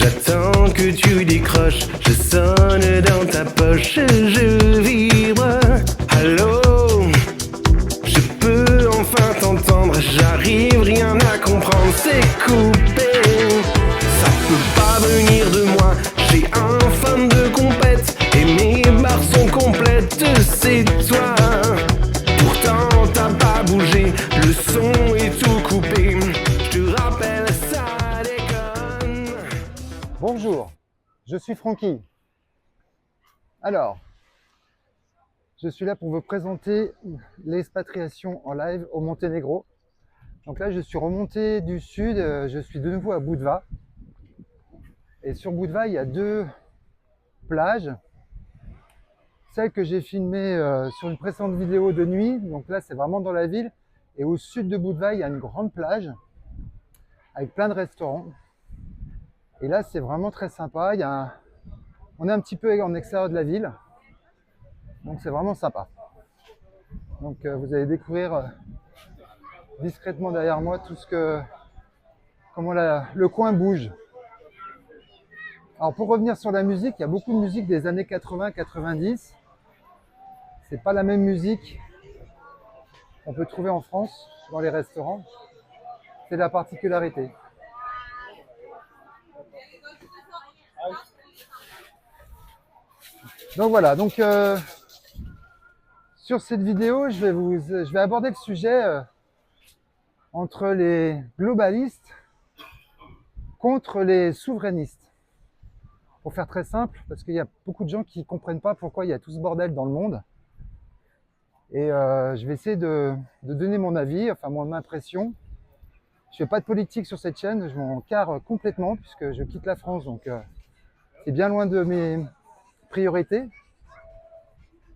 J'attends que tu décroches, je sonne dans ta poche, je vibre. Allô, je peux enfin t'entendre, j'arrive, rien à comprendre, c'est coupé. Ça peut pas venir de moi, j'ai un fan de compète et mes barres sont complètes, c'est toi. Pourtant t'as pas bougé, le son est tout coupé. Je te rappelle, ça déconne. Bonjour, je suis Francky. Alors, je suis là pour vous présenter l'expatriation en live au Monténégro. Donc là, je suis remonté du sud, je suis de nouveau à Budva. Et sur Budva, il y a deux plages. Celle que j'ai filmée sur une précédente vidéo de nuit, donc là, c'est vraiment dans la ville. Et au sud de Budva, il y a une grande plage avec plein de restaurants. Et là, c'est vraiment très sympa. On est un petit peu en extérieur de la ville. Donc c'est vraiment sympa. Donc vous allez découvrir discrètement derrière moi comment le coin bouge. Alors pour revenir sur la musique, il y a beaucoup de musique des années 80-90. C'est pas la même musique qu'on peut trouver en France dans les restaurants. C'est la particularité. Donc voilà, sur cette vidéo, je vais aborder le sujet entre les globalistes contre les souverainistes. Pour faire très simple, parce qu'il y a beaucoup de gens qui ne comprennent pas pourquoi il y a tout ce bordel dans le monde. Et je vais essayer de donner mon avis, enfin mon impression. Je ne fais pas de politique sur cette chaîne, je m'en carre complètement puisque je quitte la France, donc c'est bien loin de mes priorités.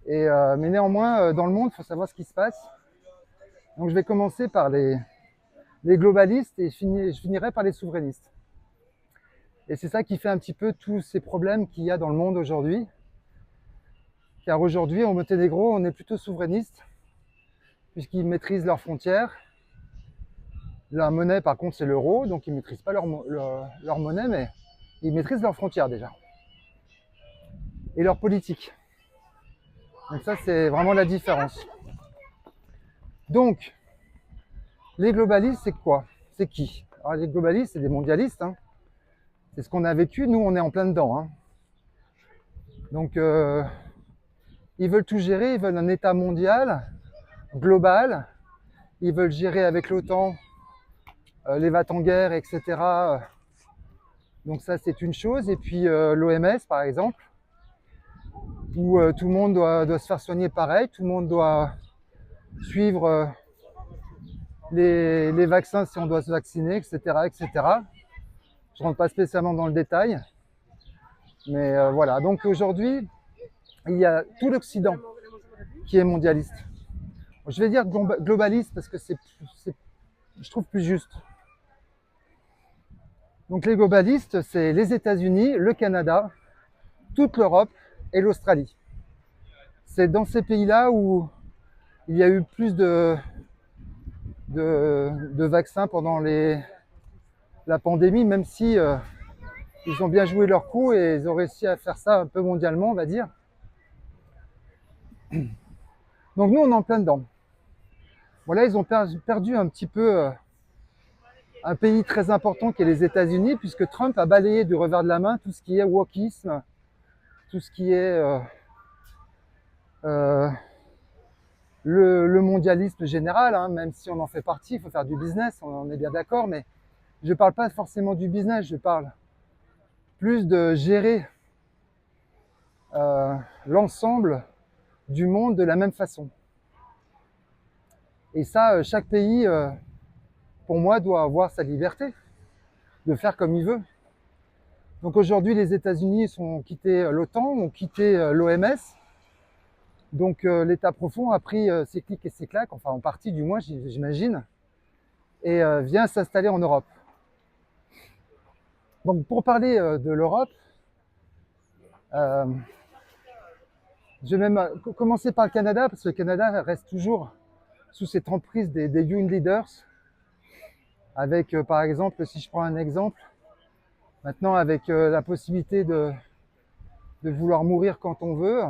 Mais néanmoins, dans le monde, il faut savoir ce qui se passe. Donc je vais commencer par les globalistes et je finirai par les souverainistes. Et c'est ça qui fait un petit peu tous ces problèmes qu'il y a dans le monde aujourd'hui. Car aujourd'hui, au Monténégro, on est plutôt souverainiste, puisqu'ils maîtrisent leurs frontières. La monnaie, par contre, c'est l'euro, donc ils ne maîtrisent pas leur monnaie, mais ils maîtrisent leurs frontières déjà. Et leur politique. Donc ça, c'est vraiment la différence. Donc, les globalistes, c'est quoi? C'est qui? Alors, les globalistes, c'est des mondialistes. Hein. C'est ce qu'on a vécu, nous, on est en plein dedans. Hein. Donc, ils veulent tout gérer, ils veulent un État mondial, global. Ils veulent gérer avec l'OTAN les va-t-en-guerre, etc. Donc ça, c'est une chose. Et puis l'OMS, par exemple, où tout le monde doit se faire soigner pareil, tout le monde doit suivre les vaccins si on doit se vacciner, etc. etc. Je ne rentre pas spécialement dans le détail. Mais voilà, donc aujourd'hui, il y a tout l'Occident qui est mondialiste. Je vais dire globaliste parce que je trouve plus juste. Donc les globalistes, c'est les États-Unis, le Canada, toute l'Europe et l'Australie. C'est dans ces pays-là où il y a eu plus de vaccins pendant la pandémie, même si ils ont bien joué leur coup et ils ont réussi à faire ça un peu mondialement, on va dire. Donc nous, on est en plein dedans. Voilà, ils ont perdu un petit peu un pays très important qui est les États-Unis, puisque Trump a balayé du revers de la main tout ce qui est wokisme, tout ce qui est le mondialisme général, hein, même si on en fait partie, il faut faire du business, on est bien d'accord, mais je ne parle pas forcément du business, je parle plus de gérer l'ensemble du monde de la même façon. Et ça, chaque pays, pour moi, doit avoir sa liberté de faire comme il veut. Donc aujourd'hui, les États-Unis ont quitté l'OTAN, ont quitté l'OMS. Donc l'État profond a pris ses clics et ses claques, enfin en partie du moins, j'imagine, et vient s'installer en Europe. Donc pour parler de l'Europe, je vais même commencer par le Canada, parce que le Canada reste toujours sous cette emprise des Young Leaders, avec par exemple, si je prends un exemple, Maintenant, avec la possibilité de vouloir mourir quand on veut,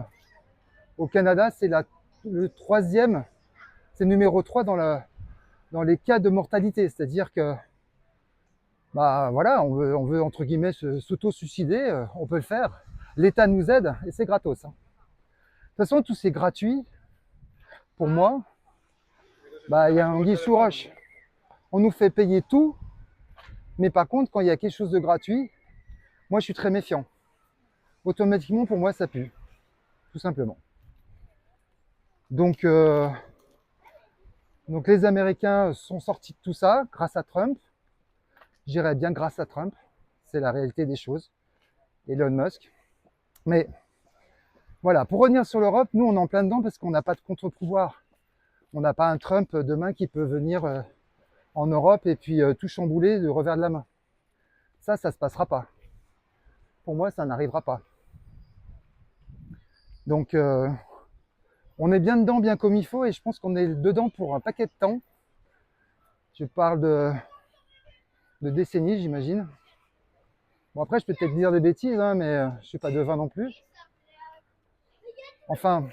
au Canada, c'est le troisième, c'est numéro 3 dans les cas de mortalité. C'est-à-dire que, bah voilà, on veut entre guillemets s'auto-suicider, on peut le faire. L'État nous aide et c'est gratos. De toute façon, tout c'est gratuit. Pour moi, bah, il y a un anguille sous roche. On nous fait payer tout, mais par contre, quand il y a quelque chose de gratuit, moi je suis très méfiant. Automatiquement, pour moi, ça pue, tout simplement. Donc les Américains sont sortis de tout ça grâce à Trump. Je dirais bien grâce à Trump, c'est la réalité des choses. Elon Musk. Mais voilà, pour revenir sur l'Europe, nous on est en plein dedans parce qu'on n'a pas de contre-pouvoir. On n'a pas un Trump demain qui peut venir en Europe et puis tout chambouler du revers de la main. Ça se passera pas. Pour moi, ça n'arrivera pas. Donc on est bien dedans, bien comme il faut, et je pense qu'on est dedans pour un paquet de temps. Je parle de décennies, j'imagine. Bon, après, je peux peut-être dire des bêtises, hein, mais je ne suis pas devin non plus. Enfin,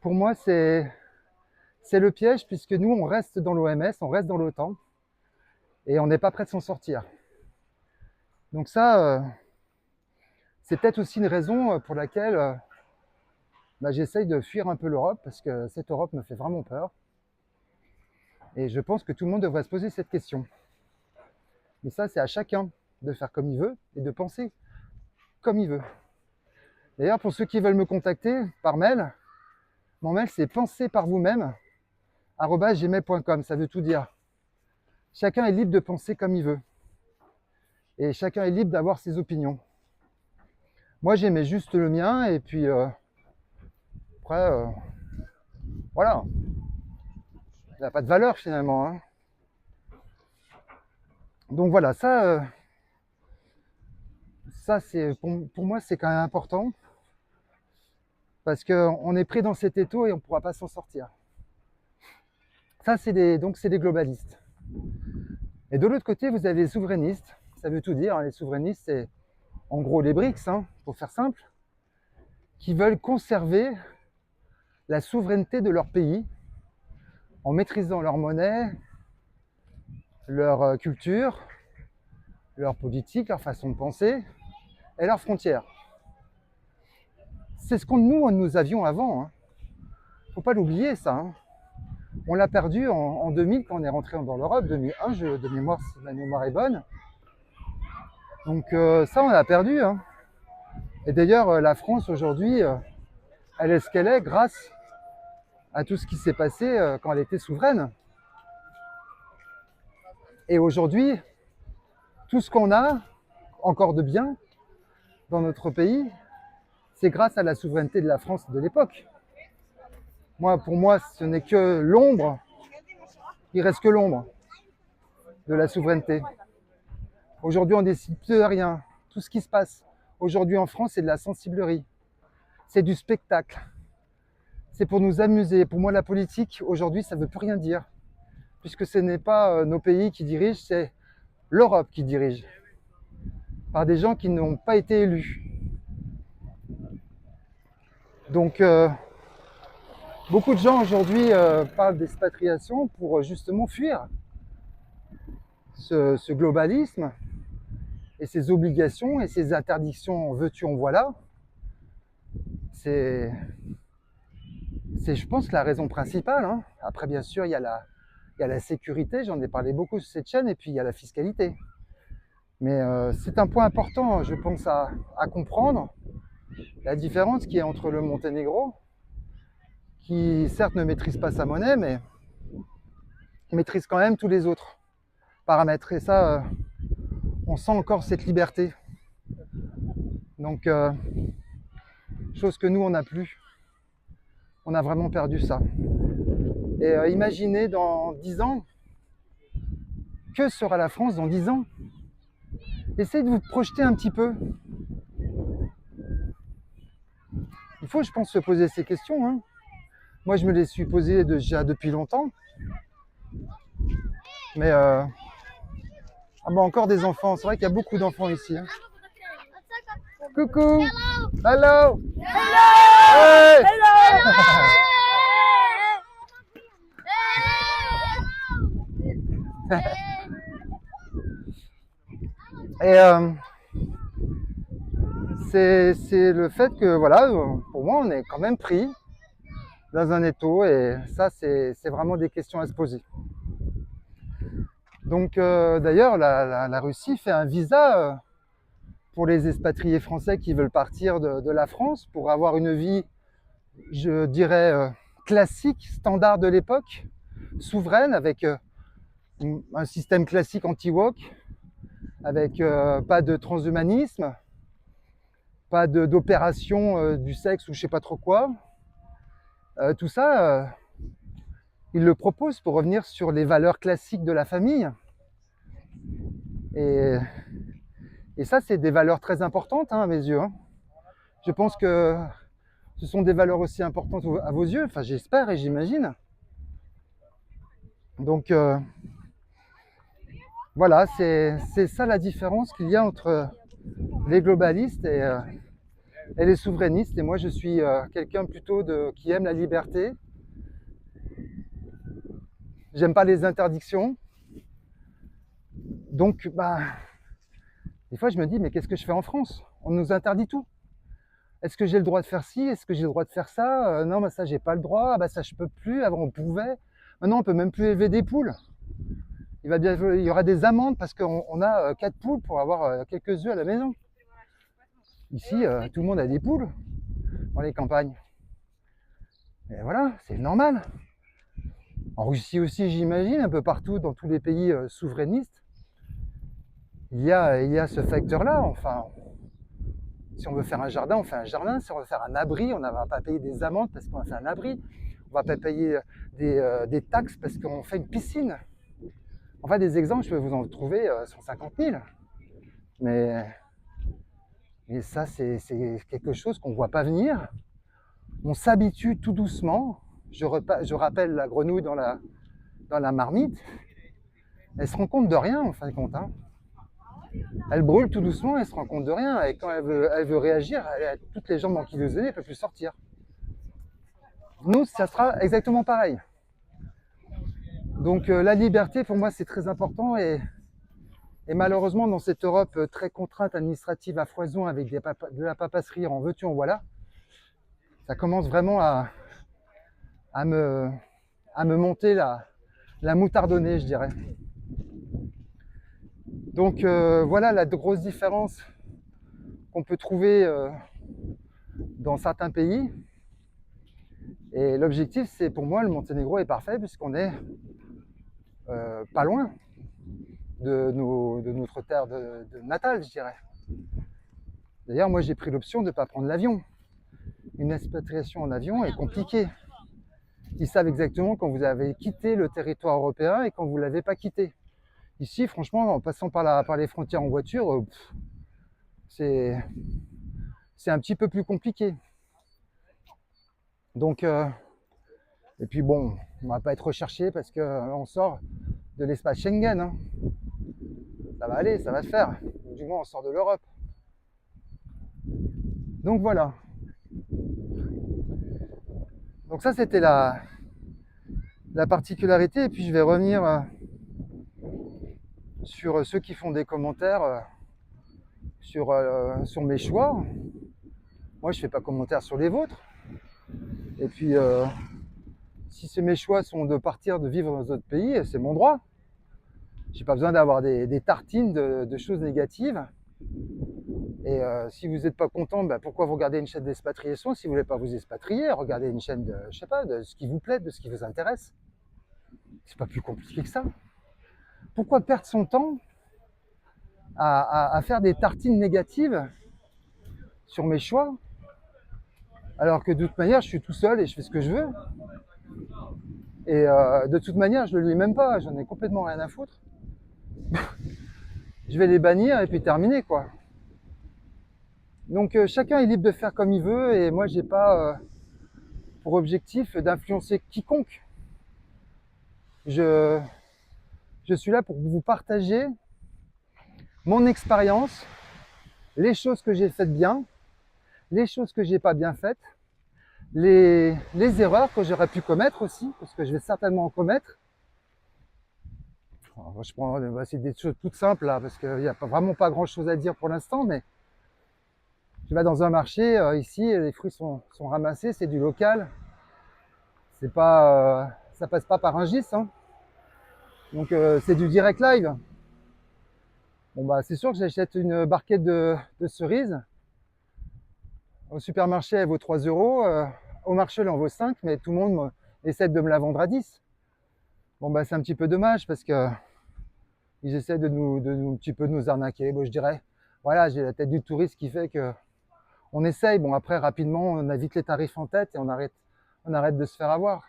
pour moi, c'est le piège, puisque nous, on reste dans l'OMS, on reste dans l'OTAN, et on n'est pas prêt de s'en sortir. Donc ça, c'est peut-être aussi une raison pour laquelle j'essaye de fuir un peu l'Europe, parce que cette Europe me fait vraiment peur. Et je pense que tout le monde devrait se poser cette question. Mais ça, c'est à chacun de faire comme il veut et de penser comme il veut. D'ailleurs, pour ceux qui veulent me contacter par mail, mon mail c'est penserparvous-même@gmail.com. Ça veut tout dire. Chacun est libre de penser comme il veut. Et chacun est libre d'avoir ses opinions. Moi, j'aimais juste le mien et puis après, voilà. Il n'a pas de valeur finalement. Hein. Donc voilà, ça c'est pour moi, c'est quand même important. Parce qu'on est pris dans cet étau et on ne pourra pas s'en sortir. Ça, c'est des globalistes. Et de l'autre côté, vous avez les souverainistes. Ça veut tout dire. Hein. Les souverainistes, c'est en gros les BRICS, hein, pour faire simple, qui veulent conserver la souveraineté de leur pays en maîtrisant leur monnaie, leur culture, leur politique, leur façon de penser et leurs frontières. C'est ce qu'on nous avions avant. Hein. Faut pas l'oublier, ça. Hein. On l'a perdu en 2000 quand on est rentré dans l'Europe, 2001, de mémoire, si ma mémoire est bonne. Donc ça, on l'a perdu. Hein. Et d'ailleurs, la France aujourd'hui, elle est ce qu'elle est grâce à tout ce qui s'est passé quand elle était souveraine. Et aujourd'hui, tout ce qu'on a encore de bien dans notre pays, c'est grâce à la souveraineté de la France de l'époque. Pour moi, ce n'est que l'ombre, il reste que l'ombre de la souveraineté. Aujourd'hui, on décide plus de rien. Tout ce qui se passe aujourd'hui en France, c'est de la sensiblerie. C'est du spectacle. C'est pour nous amuser. Pour moi, la politique, aujourd'hui, ça ne veut plus rien dire. Puisque ce n'est pas nos pays qui dirigent, c'est l'Europe qui dirige. Par des gens qui n'ont pas été élus. Donc, beaucoup de gens aujourd'hui parlent d'expatriation pour justement fuir ce globalisme et ces obligations et ces interdictions veux-tu en voilà. C'est, je pense, la raison principale. Hein. Après, bien sûr, il y a la sécurité, j'en ai parlé beaucoup sur cette chaîne, et puis il y a la fiscalité. Mais c'est un point important, je pense, à comprendre. La différence qui est entre le Monténégro, qui certes ne maîtrise pas sa monnaie, mais maîtrise quand même tous les autres paramètres. Et ça, on sent encore cette liberté. Donc, chose que nous, on n'a plus. On a vraiment perdu ça. Et imaginez dans 10 ans, que sera la France dans 10 ans? Essayez de vous projeter un petit peu. Il faut, je pense, se poser ces questions. Hein. Moi, je me les suis posées déjà depuis longtemps. Mais Ah bah encore des enfants, c'est vrai qu'il y a beaucoup d'enfants ici. Hein. Coucou. Hello. Hey. Et c'est le fait que, voilà, pour moi, on est quand même pris dans un étau et ça, c'est vraiment des questions à se poser. Donc, d'ailleurs, la Russie fait un visa pour les expatriés français qui veulent partir de la France pour avoir une vie, je dirais, classique, standard de l'époque, souveraine, avec un système classique anti-woke, avec pas de transhumanisme, pas d'opération du sexe ou je sais pas trop quoi. Tout ça, il le propose pour revenir sur les valeurs classiques de la famille. Et ça, c'est des valeurs très importantes hein, à mes yeux. Hein. Je pense que ce sont des valeurs aussi importantes à vos yeux, enfin j'espère et j'imagine. Donc voilà, c'est ça la différence qu'il y a entre les globalistes et les souverainistes. Et moi je suis quelqu'un plutôt qui aime la liberté. J'aime pas les interdictions. Donc bah, des fois je me dis mais qu'est-ce que je fais en France? On nous interdit tout. Est-ce que j'ai le droit de faire ci? Est-ce que j'ai le droit de faire ça? Non, bah ça j'ai pas le droit. Bah ça je peux plus. Avant on pouvait. Maintenant on peut même plus élever des poules. Il y aura des amendes parce qu'on a 4 poules pour avoir quelques œufs à la maison. Ici, tout le monde a des poules dans les campagnes. Et voilà, c'est normal. En Russie aussi, j'imagine, un peu partout, dans tous les pays souverainistes, il y a ce facteur-là. Enfin, si on veut faire un jardin, on fait un jardin. Si on veut faire un abri, on ne va pas payer des amendes parce qu'on a fait un abri. On ne va pas payer des taxes parce qu'on fait une piscine. Enfin, des exemples, je peux vous en trouver 150 000. Mais ça, c'est quelque chose qu'on ne voit pas venir. On s'habitue tout doucement. Je rappelle la grenouille dans la marmite. Elle se rend compte de rien, en fin de compte. Hein. Elle brûle tout doucement, elle se rend compte de rien. Et quand elle veut réagir, elle a toutes les jambes ankylosées, elle ne peut plus sortir. Nous, ça sera exactement pareil. Donc la liberté, pour moi, c'est très important. Et malheureusement, dans cette Europe très contrainte administrative à foison, avec de la papasserie en veux-tu, en voilà, ça commence vraiment à me monter la moutardonnée, je dirais. Donc voilà la grosse différence qu'on peut trouver dans certains pays. Et l'objectif, c'est pour moi, le Monténégro est parfait puisqu'on est pas loin de notre terre de natale, je dirais. D'ailleurs, moi, j'ai pris l'option de ne pas prendre l'avion. Une expatriation en avion est compliquée. Ils savent exactement quand vous avez quitté le territoire européen et quand vous ne l'avez pas quitté. Ici, franchement, en passant par les frontières en voiture, c'est un petit peu plus compliqué. Donc, et puis bon, on ne va pas être recherché parce qu'on sort de l'espace Schengen. Hein. Ça va aller, ça va se faire. Du moins, on sort de l'Europe. Donc voilà. Donc ça, c'était la particularité. Et puis, je vais revenir sur ceux qui font des commentaires sur mes choix. Moi, je ne fais pas commentaire sur les vôtres. Et puis, si mes choix sont de partir, de vivre dans d'autres pays, c'est mon droit. J'ai pas besoin d'avoir des tartines de choses négatives. Et si vous n'êtes pas content, bah, pourquoi vous regardez une chaîne d'expatriation? Si vous voulez pas vous expatrier, regardez une chaîne de, je sais pas, de ce qui vous plaît, de ce qui vous intéresse. C'est pas plus compliqué que ça. Pourquoi perdre son temps à faire des tartines négatives sur mes choix, alors que de toute manière, je suis tout seul et je fais ce que je veux. Et de toute manière, je ne le lis même pas, j'en ai complètement rien à foutre. Je vais les bannir et puis terminer, quoi. Donc chacun est libre de faire comme il veut et moi, j'ai pas pour objectif d'influencer quiconque. Je suis là pour vous partager mon expérience, les choses que j'ai faites bien, les choses que j'ai pas bien faites, les erreurs que j'aurais pu commettre aussi, parce que je vais certainement en commettre. Alors, c'est des choses toutes simples là, parce qu'il n'y a vraiment pas grand chose à dire pour l'instant, mais tu vas dans un marché, ici, les fruits sont ramassés, c'est du local. C'est pas, ça passe pas par un gis, hein. Donc c'est du direct live. Bon bah c'est sûr que j'achète une barquette de cerises. Au supermarché, elle vaut 3 euros. Au marché, elle en vaut 5, mais tout le monde essaie de me la vendre à 10. Bon bah c'est un petit peu dommage parce que ils essaient de un petit peu de nous arnaquer. Bon, je dirais, voilà, j'ai la tête du touriste qui fait que on essaye. Bon après rapidement, on a vite les tarifs en tête et on arrête de se faire avoir.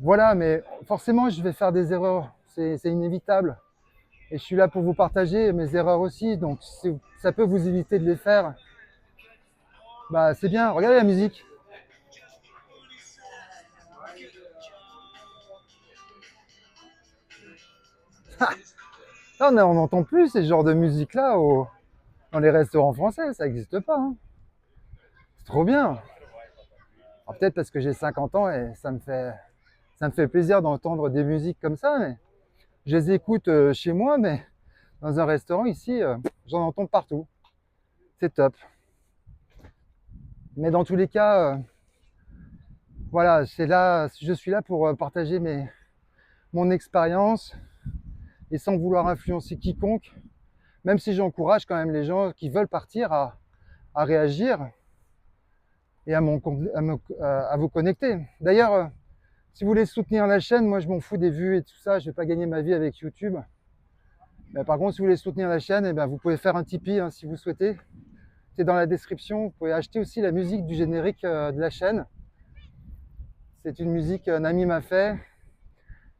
Voilà, mais forcément, je vais faire des erreurs. C'est inévitable. Et je suis là pour vous partager mes erreurs aussi. Donc, si ça peut vous éviter de les faire, bah, c'est bien. Regardez la musique. Là, on n'entend plus ces genres de musique-là dans les restaurants français. Ça n'existe pas, hein. C'est trop bien. Alors, peut-être parce que j'ai 50 ans et ça me fait plaisir d'entendre des musiques comme ça. Mais je les écoute chez moi, mais dans un restaurant ici, j'en entends partout. C'est top. Mais dans tous les cas, voilà, je suis là pour partager mon expérience et sans vouloir influencer quiconque, même si j'encourage quand même les gens qui veulent partir à réagir et à vous connecter. D'ailleurs, si vous voulez soutenir la chaîne, moi je m'en fous des vues et tout ça, je ne vais pas gagner ma vie avec YouTube. Mais par contre, si vous voulez soutenir la chaîne, eh bien, vous pouvez faire un Tipeee hein, si vous souhaitez. C'est dans la description. Vous pouvez acheter aussi la musique du générique de la chaîne. C'est une musique qu'un ami m'a fait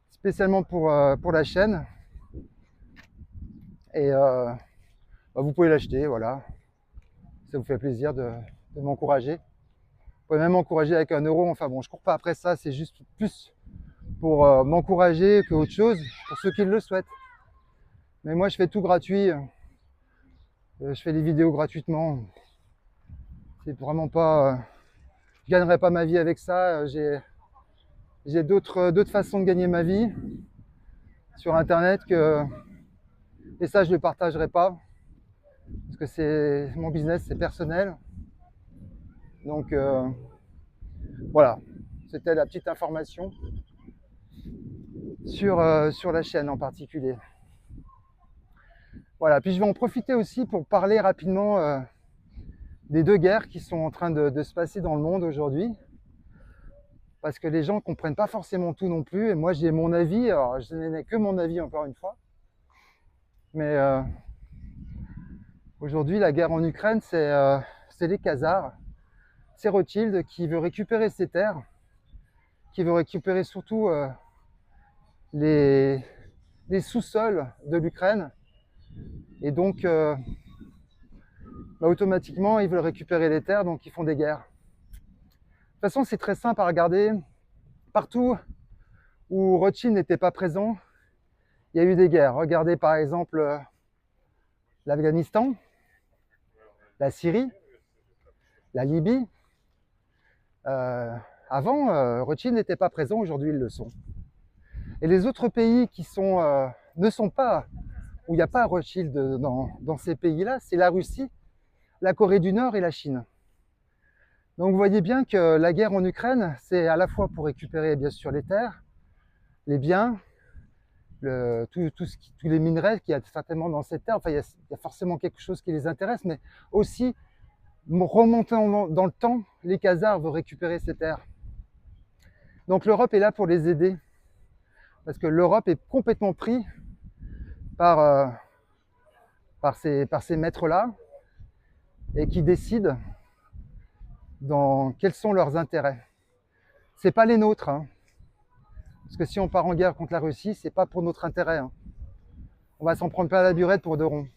spécialement pour la chaîne. Et bah, vous pouvez l'acheter, voilà. Ça vous fait plaisir de m'encourager. Vous pouvez même m'encourager avec 1 euro. Enfin bon, je cours pas après ça, c'est juste plus pour m'encourager qu'autre chose, pour ceux qui le souhaitent. Mais moi, je fais tout gratuit. Je fais des vidéos gratuitement. C'est vraiment pas... je gagnerai pas ma vie avec ça. J'ai d'autres façons de gagner ma vie sur Internet et ça, je ne le partagerai pas parce que c'est mon business, c'est personnel. Donc voilà, c'était la petite information sur la chaîne en particulier. Voilà, puis je vais en profiter aussi pour parler rapidement des 2 guerres qui sont en train de se passer dans le monde aujourd'hui. Parce que les gens ne comprennent pas forcément tout non plus. Et moi, j'ai mon avis. Alors, je n'ai que mon avis, encore une fois. Mais aujourd'hui, la guerre en Ukraine, c'est les Khazars. C'est Rothschild qui veut récupérer ses terres, qui veut récupérer surtout les sous-sols de l'Ukraine. Et donc, bah, automatiquement, ils veulent récupérer les terres, donc ils font des guerres. De toute façon, c'est très simple à regarder. Partout où Rothschild n'était pas présent, il y a eu des guerres. Regardez par exemple l'Afghanistan, la Syrie, la Libye. Avant, Rothschild n'était pas présent, aujourd'hui ils le sont. Et les autres pays qui ne sont pas, où il n'y a pas Rothschild dans ces pays-là, c'est la Russie, la Corée du Nord et la Chine. Donc vous voyez bien que la guerre en Ukraine, c'est à la fois pour récupérer bien sûr les terres, les biens, tous les minerais qu'il y a certainement dans cette terre. Enfin, il y a forcément quelque chose qui les intéresse, mais aussi remontant dans le temps, les Khazars veulent récupérer ces terres. Donc l'Europe est là pour les aider, parce que l'Europe est complètement prise par ces maîtres-là, et qui décident quels sont leurs intérêts. C'est pas les nôtres, hein. Parce que si on part en guerre contre la Russie, c'est pas pour notre intérêt, hein. On va s'en prendre plein la burette pour 2 ronds.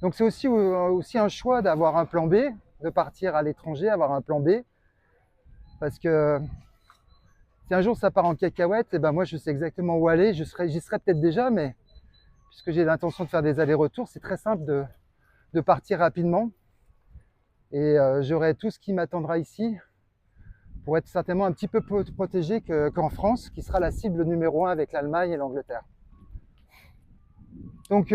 Donc c'est aussi un choix d'avoir un plan B, de partir à l'étranger, avoir un plan B. Parce que si un jour ça part en cacahuète, et ben moi je sais exactement où aller, j'y serai peut-être déjà, mais puisque j'ai l'intention de faire des allers-retours, c'est très simple de partir rapidement. Et j'aurai tout ce qui m'attendra ici pour être certainement un petit peu plus protégé qu'en France, qui sera la cible numéro 1 avec l'Allemagne et l'Angleterre. Donc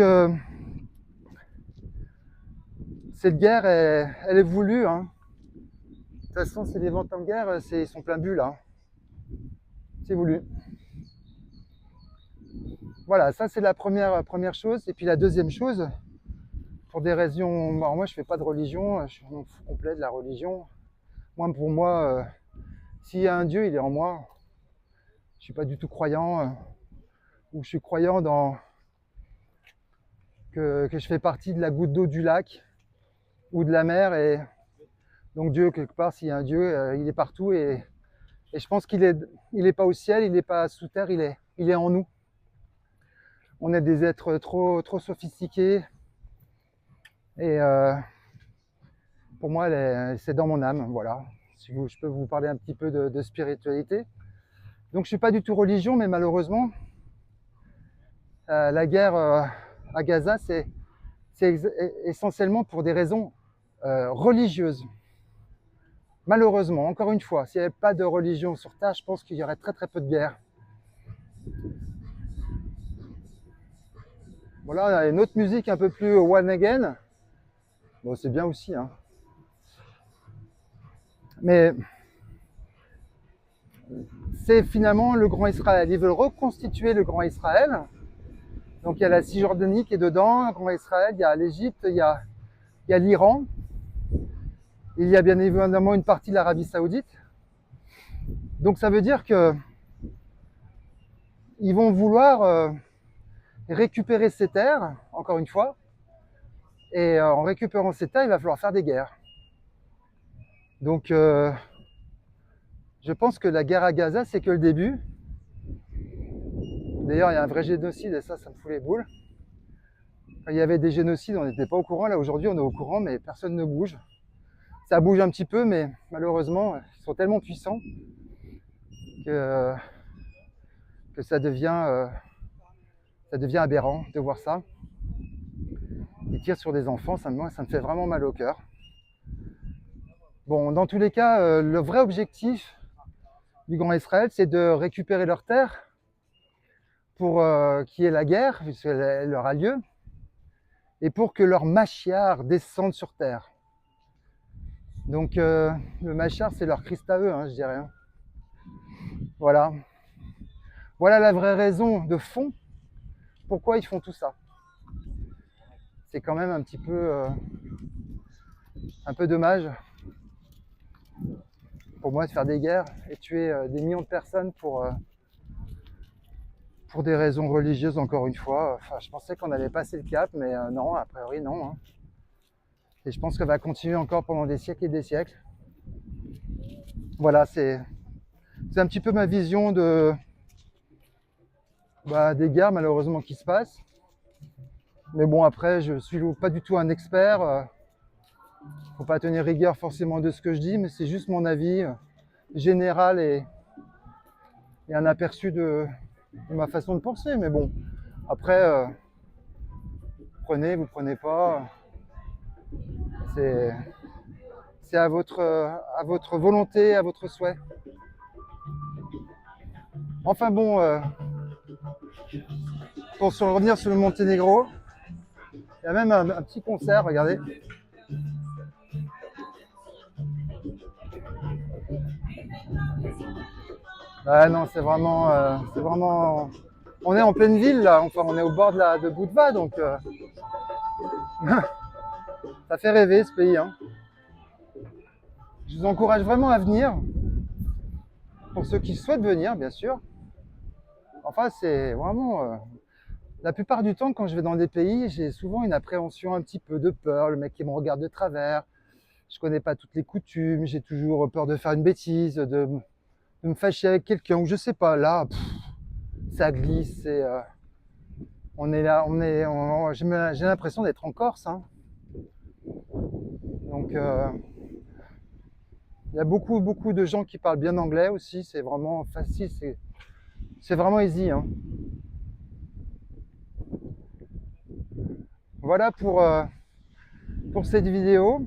cette guerre, elle est voulue. Hein. De toute façon, c'est les ventes en guerre, ils sont plein but là. C'est voulu. Voilà, ça c'est la première chose. Et puis la deuxième chose, pour des raisons... Alors moi je fais pas de religion, je suis en fou complet de la religion. Moi, pour moi, s'il y a un Dieu, il est en moi. Je suis pas du tout croyant, ou je suis croyant dans que je fais partie de la goutte d'eau du lac ou de la mer, et donc Dieu, quelque part, s'il y a un Dieu, il est partout, et je pense qu'il est pas au ciel, il n'est pas sous terre, il est en nous. On est des êtres trop sophistiqués, et pour moi, c'est dans mon âme, voilà. Si je peux vous parler un petit peu de spiritualité. Donc je suis pas du tout religion, mais malheureusement, la guerre à Gaza, c'est essentiellement pour des raisons religieuses. Malheureusement, encore une fois, s'il n'y avait pas de religion sur Terre, je pense qu'il y aurait très peu de guerre. Voilà, on a une autre musique un peu plus one again. Bon, c'est bien aussi, hein. Mais c'est finalement le Grand Israël. Ils veulent reconstituer le Grand Israël. Donc il y a la Cisjordanie qui est dedans, le Grand Israël, il y a l'Égypte, il y a l'Iran. Il y a bien évidemment une partie de l'Arabie Saoudite. Donc ça veut dire que ils vont vouloir récupérer ces terres, encore une fois, et en récupérant ces terres, il va falloir faire des guerres. Donc je pense que la guerre à Gaza, c'est que le début. D'ailleurs, il y a un vrai génocide, et ça me fout les boules. Quand il y avait des génocides, on n'était pas au courant. Là, aujourd'hui, on est au courant, mais personne ne bouge. Ça bouge un petit peu, mais malheureusement, ils sont tellement puissants que ça devient aberrant de voir ça. Ils tirent sur des enfants, ça me fait vraiment mal au cœur. Bon, dans tous les cas, le vrai objectif du Grand Israël, c'est de récupérer leurs terres pour qu'il y ait la guerre, puisqu'elle aura lieu, et pour que leur Mashiach descende sur terre. Donc le Mashiach, c'est leur Christ à eux, hein, je dirais. Hein. Voilà. Voilà la vraie raison de fond pourquoi ils font tout ça. C'est quand même un petit peu dommage pour moi de faire des guerres et tuer des millions de personnes pour des raisons religieuses, encore une fois. Enfin, je pensais qu'on avait passé le cap, mais non, a priori non. Hein. Et je pense que ça va continuer encore pendant des siècles et des siècles. Voilà, c'est un petit peu ma vision des guerres malheureusement qui se passent. Mais bon, après, je suis pas du tout un expert. Faut pas tenir rigueur forcément de ce que je dis, mais c'est juste mon avis général et un aperçu de ma façon de penser. Mais bon, après, vous prenez pas. C'est à votre volonté, à votre souhait. Enfin bon, pour revenir sur le Monténégro, il y a même un petit concert, regardez. Ah non, c'est vraiment... On est en pleine ville là, enfin on est au bord de Budva, donc ça fait rêver ce pays. Hein. Je vous encourage vraiment à venir, pour ceux qui souhaitent venir, bien sûr. Enfin, c'est vraiment... la plupart du temps, quand je vais dans des pays, j'ai souvent une appréhension, un petit peu de peur, le mec qui me regarde de travers, je connais pas toutes les coutumes, j'ai toujours peur de faire une bêtise, de me fâcher avec quelqu'un, ou je sais pas, là, ça glisse, on est là, j'ai l'impression d'être en Corse. Hein. Donc, il y a beaucoup de gens qui parlent bien anglais aussi, c'est vraiment facile, c'est vraiment easy. Hein. voilà pour cette vidéo.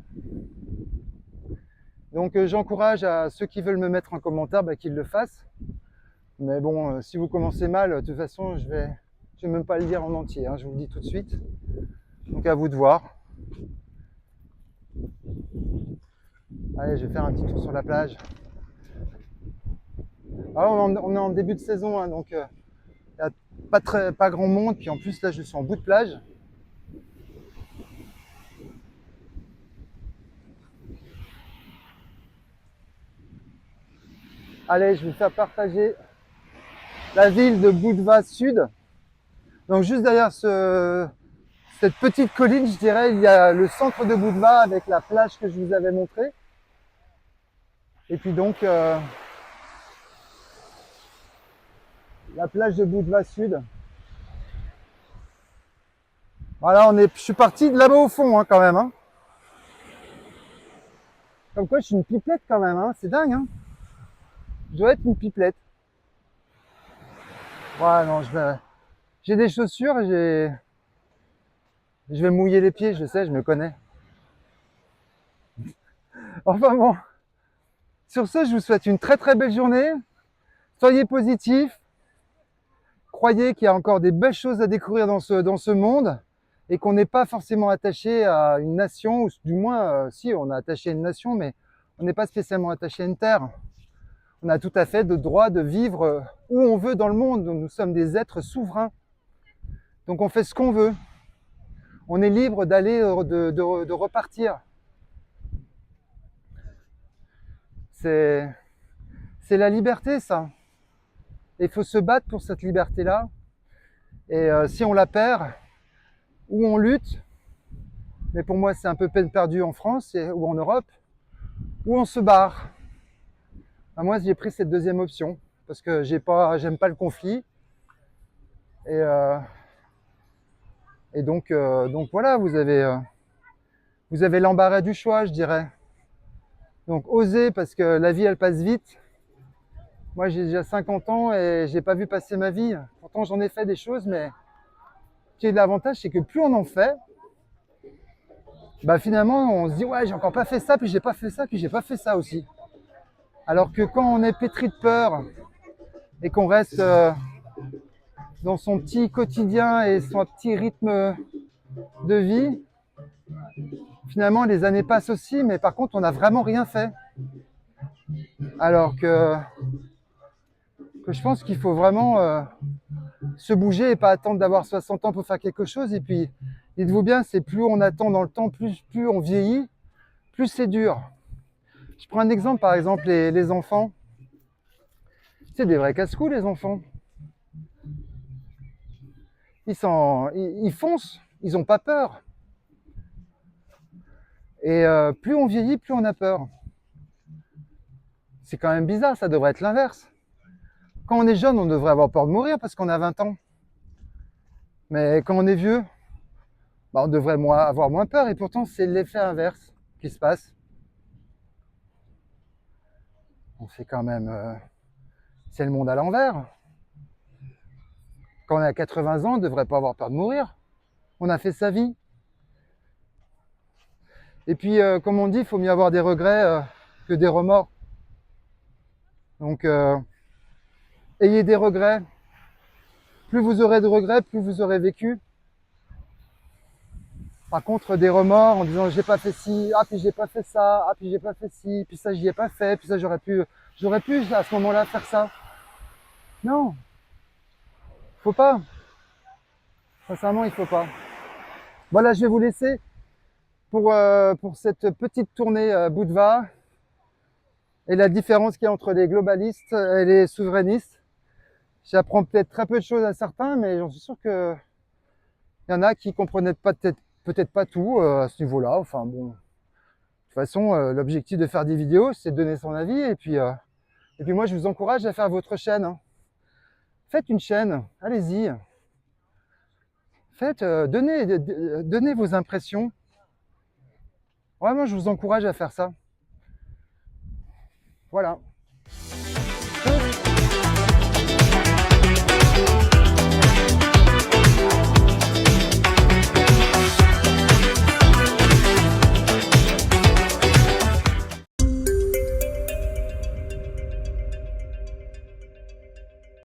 Donc j'encourage à ceux qui veulent me mettre en commentaire qu'ils le fassent. Mais bon, si vous commencez mal, de toute façon, je vais même pas le dire en entier, hein, je vous le dis tout de suite. Donc à vous de voir. Allez, je vais faire un petit tour sur la plage. Alors, on est en début de saison, hein, donc il n'y a pas grand monde. Puis en plus, là, je suis en bout de plage. Allez, je vais vous faire partager la ville de Budva Sud. Donc juste derrière cette petite colline, je dirais, il y a le centre de Budva avec la plage que je vous avais montrée. Et puis donc la plage de Budva Sud. Voilà, je suis parti de là-bas au fond, hein, quand même. Hein. Comme quoi, je suis une pipelette quand même, hein. C'est dingue. Hein. Je dois être une pipelette. Ouais, non, j'ai des chaussures et je vais mouiller les pieds, je sais, je me connais. Enfin bon, sur ce, je vous souhaite une très très belle journée. Soyez positifs. Croyez qu'il y a encore des belles choses à découvrir dans ce monde et qu'on n'est pas forcément attaché à une nation, ou du moins, si, on est attaché à une nation, mais on n'est pas spécialement attaché à une terre. On a tout à fait le droit de vivre où on veut dans le monde. Nous sommes des êtres souverains. Donc on fait ce qu'on veut. On est libre d'aller, de repartir. C'est la liberté, ça. Et il faut se battre pour cette liberté-là. Et si on la perd, ou on lutte, mais pour moi c'est un peu peine perdue en France ou en Europe, ou on se barre. Moi j'ai pris cette deuxième option, parce que j'aime pas le conflit. Et donc voilà, vous avez l'embarras du choix, je dirais. Donc osez, parce que la vie elle passe vite. Moi j'ai déjà 50 ans et j'ai pas vu passer ma vie. Pourtant j'en ai fait des choses, mais ce qui est de l'avantage, c'est que plus on en fait, finalement on se dit ouais, j'ai encore pas fait ça, puis j'ai pas fait ça, puis j'ai pas fait ça aussi. Alors que quand on est pétri de peur et qu'on reste dans son petit quotidien et son petit rythme de vie, finalement les années passent aussi, mais par contre on n'a vraiment rien fait. Alors que je pense qu'il faut vraiment se bouger et pas attendre d'avoir 60 ans pour faire quelque chose. Et puis dites-vous bien, c'est plus on attend dans le temps, plus on vieillit, plus c'est dur. Je prends un exemple, par exemple les enfants. C'est des vrais casse-coups, les enfants. Ils foncent, ils n'ont pas peur. Et plus on vieillit, plus on a peur. C'est quand même bizarre, ça devrait être l'inverse. Quand on est jeune, on devrait avoir peur de mourir parce qu'on a 20 ans. Mais quand on est vieux, on devrait avoir moins peur. Et pourtant, c'est l'effet inverse qui se passe. On fait quand même... c'est le monde à l'envers. Quand on est à 80 ans, on ne devrait pas avoir peur de mourir. On a fait sa vie. Et puis, comme on dit, il faut mieux avoir des regrets que des remords. Donc, ayez des regrets. Plus vous aurez de regrets, plus vous aurez vécu. Par contre, des remords en disant j'ai pas fait ci, puis j'ai pas fait ça, puis j'ai pas fait ci, puis ça j'y ai pas fait, puis ça j'aurais pu à ce moment-là faire ça. Non, faut pas. Sincèrement, il faut pas. Voilà, je vais vous laisser pour cette petite tournée Budva et la différence qu'il y a entre les globalistes et les souverainistes. J'apprends peut-être très peu de choses à certains, mais j'en suis sûr que il y en a qui comprenaient peut-être pas tout à ce niveau-là. Enfin bon, de toute façon, l'objectif de faire des vidéos, c'est de donner son avis. Et puis moi, je vous encourage à faire votre chaîne. Hein. Faites une chaîne, allez-y. Faites, donnez vos impressions. Vraiment, je vous encourage à faire ça. Voilà.